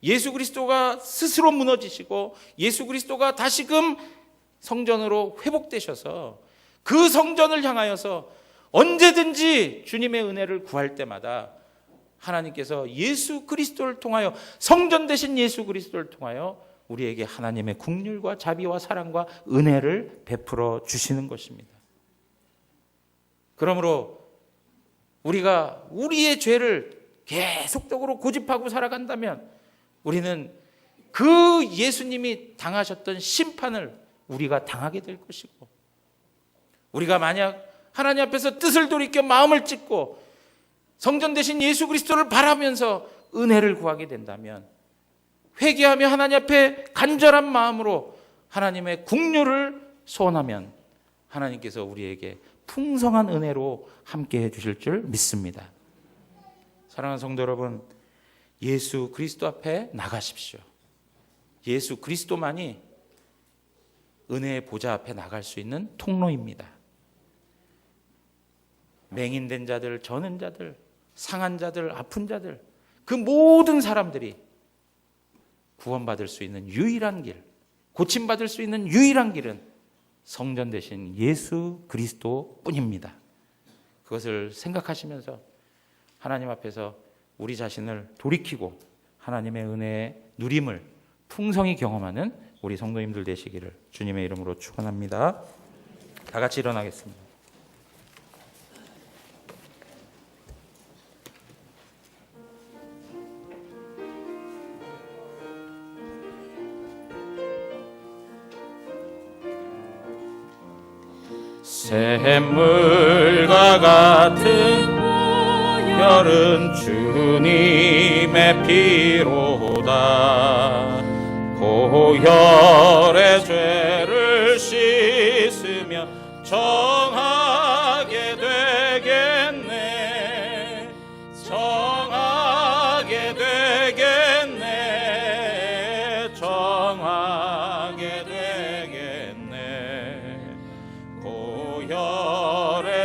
예수 그리스도가 스스로 무너지시고 예수 그리스도가 다시금 성전으로 회복되셔서 그 성전을 향하여서 언제든지 주님의 은혜를 구할 때마다 하나님께서 예수 그리스도를 통하여, 성전 되신 예수 그리스도를 통하여 우리에게 하나님의 긍휼과 자비와 사랑과 은혜를 베풀어 주시는 것입니다. 그러므로 우리가 우리의 죄를 계속적으로 고집하고 살아간다면 우리는 그 예수님이 당하셨던 심판을 우리가 당하게 될 것이고, 우리가 만약 하나님 앞에서 뜻을 돌이켜 마음을 찢고 성전 되신 예수 그리스도를 바라면서 은혜를 구하게 된다면, 회개하며 하나님 앞에 간절한 마음으로 하나님의 긍휼을 소원하면 하나님께서 우리에게 풍성한 은혜로 함께해 주실 줄 믿습니다. 사랑하는 성도 여러분, 예수 그리스도 앞에 나가십시오. 예수 그리스도만이 은혜의 보좌 앞에 나갈 수 있는 통로입니다. 맹인된 자들, 저는 자들, 상한 자들, 아픈 자들, 그 모든 사람들이 구원받을 수 있는 유일한 길, 고침받을 수 있는 유일한 길은 성전 되신 예수 그리스도 뿐입니다. 그것을 생각하시면서 하나님 앞에서 우리 자신을 돌이키고 하나님의 은혜의 누림을 풍성히 경험하는 우리 성도님들 되시기를 주님의 이름으로 축원합니다. 다 같이 일어나겠습니다. 샘물과 같은 혈은 주님의 피로다. 고혈의 죄를 씻으며 정하게 되겠네. 정하게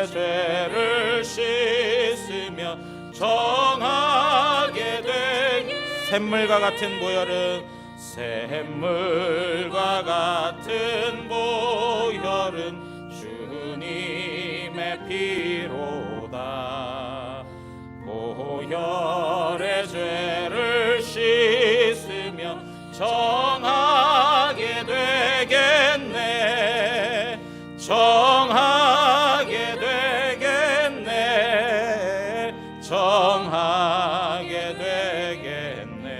내 죄를 씻으며 정하게 되게 샘물과 같은 보혈은 샘물과 같은 보혈은 주님의 피로다. 보혈의 죄를 씻으며 정하게 되겠네. 정하게 되겠네. 정하게 되겠네.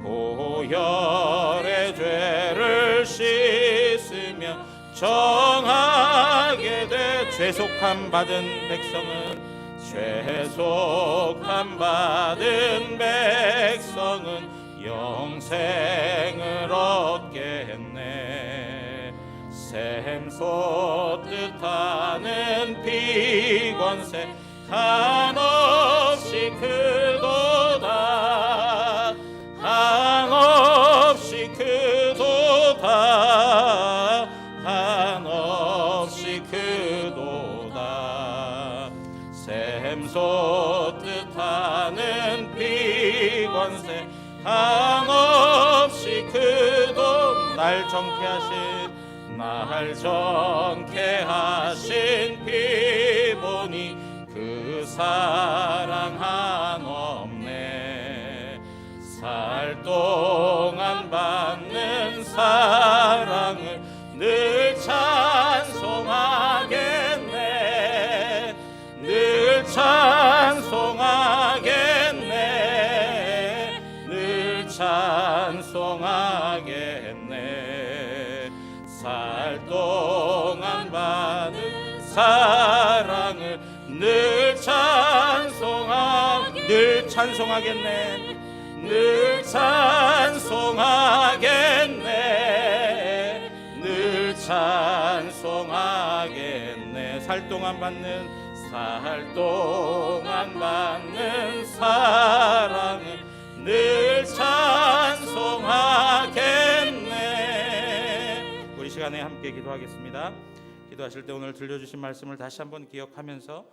보혈의 죄를 씻으며 정하게 돼. 죄속함 받은 백성은 죄속함 받은 백성은 영생을 얻겠네. 샘솟 뜻하는 피권세 한없이 크도다. 한없이 크도다. 한없이 크도다. 샘솟 뜻하는 피권세 한없이 크도. 날 정케 하신 피 보니 그 사랑 한없네. 살 동안 받는 사랑을 늘 찬송하겠네. 늘 찬송하겠네. 늘 찬송하겠네. 살 동안 받은 사랑을 늘 찬송하겠네. 늘 찬송하겠네. 늘 찬송하겠네. 살 동안 받는 사랑을 늘 찬송하겠네. 우리 시간에 함께 기도하겠습니다. 기도하실 때 오늘 들려주신 말씀을 다시 한번 기억하면서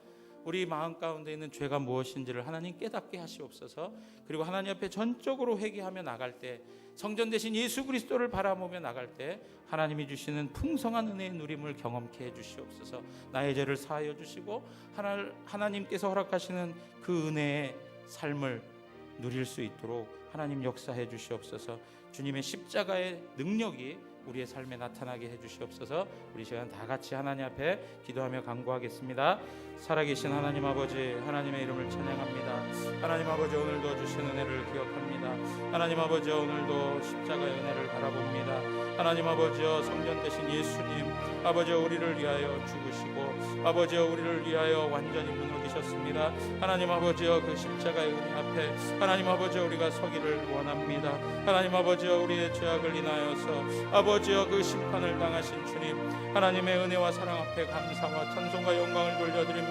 우리 마음 가운데 있는 죄가 무엇인지를 하나님 깨닫게 하시옵소서. 그리고 하나님 앞에 전적으로 회개하며 나갈 때, 성전 대신 예수 그리스도를 바라보며 나갈 때 하나님이 주시는 풍성한 은혜의 누림을 경험케 해주시옵소서. 나의 죄를 사하여 주시고 하나님께서 허락하시는 그 은혜의 삶을 누릴 수 있도록 하나님 역사해 주시옵소서. 주님의 십자가의 능력이 우리의 삶에 나타나게 해주시옵소서. 우리 시간 다 같이 하나님 앞에 기도하며 간구하겠습니다. 살아계신 하나님 아버지, 하나님의 이름을 찬양합니다. 하나님 아버지, 오늘도 주신 은혜를 기억합니다. 하나님 아버지, 오늘도 십자가의 은혜를 바라봅니다. 하나님 아버지여, 성전 되신 예수님, 아버지여, 우리를 위하여 죽으시고 아버지여, 우리를 위하여 완전히 무너지셨습니다. 하나님 아버지여, 그 십자가의 은혜 앞에 하나님 아버지여, 우리가 서기를 원합니다. 하나님 아버지여, 우리의 죄악을 인하여서 아버지여, 그 심판을 당하신 주님, 하나님의 은혜와 사랑 앞에 감사와 찬송과 영광을 돌려드립니다.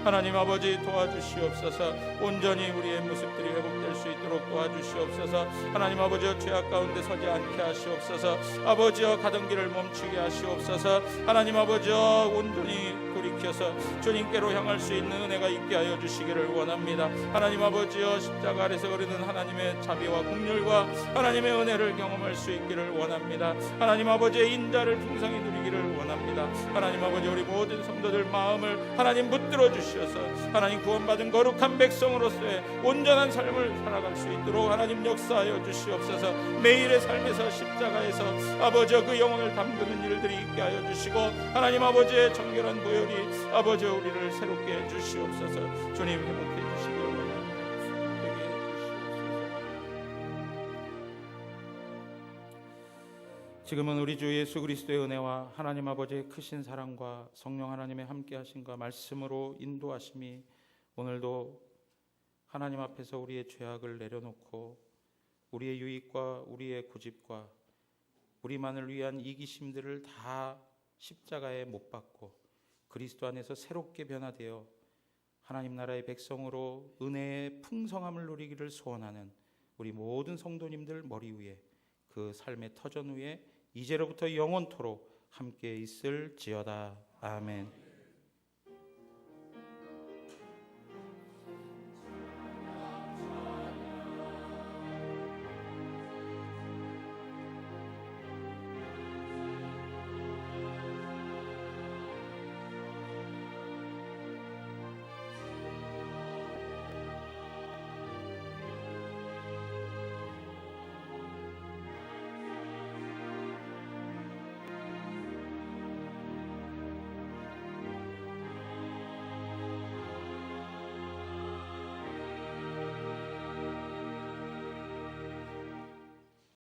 하나님 아버지, 도와주시옵소서. 온전히 우리의 모습들이 회복될 수 있도록 도와주시옵소서. 하나님 아버지여, 죄악 가운데 서지 않게 하시옵소서. 아버지여, 가던 길을 멈추게 하시옵소서. 하나님 아버지여, 온전히 돌이켜서 주님께로 향할 수 있는 은혜가 있게 하여 주시기를 원합니다. 하나님 아버지여, 십자가 아래서 흐르는 하나님의 자비와 긍휼과 하나님의 은혜를 경험할 수 있기를 원합니다. 하나님 아버지의 인자를 풍성히 누리기를 원합니다. 하나님 아버지, 우리 모든 성도들 마음을 하나님 붙들어 주셔서 하나님 구원받은 거룩한 백성으로서의 온전한 삶을 살아갈 수 있도록 하나님 역사하여 주시옵소서. 매일의 삶에서 십자가에서 아버지여, 그 영혼을 담그는 일들이 있게 하여 주시고 하나님 아버지의 정결한 보혈이 아버지여, 우리를 새롭게 해 주시옵소서. 주님, 회복해 주시기 원합니다. 지금은 우리 주 예수 그리스도의 은혜와 하나님 아버지의 크신 사랑과 성령 하나님의 함께 하심과 말씀으로 인도하심이 오늘도 하나님 앞에서 우리의 죄악을 내려놓고 우리의 유익과 우리의 고집과 우리만을 위한 이기심들을 다 십자가에 못 박고 그리스도 안에서 새롭게 변화되어 하나님 나라의 백성으로 은혜의 풍성함을 누리기를 소원하는 우리 모든 성도님들 머리 위에, 그 삶의 터전 위에 이제로부터 영원토록 함께 있을지어다. 아멘.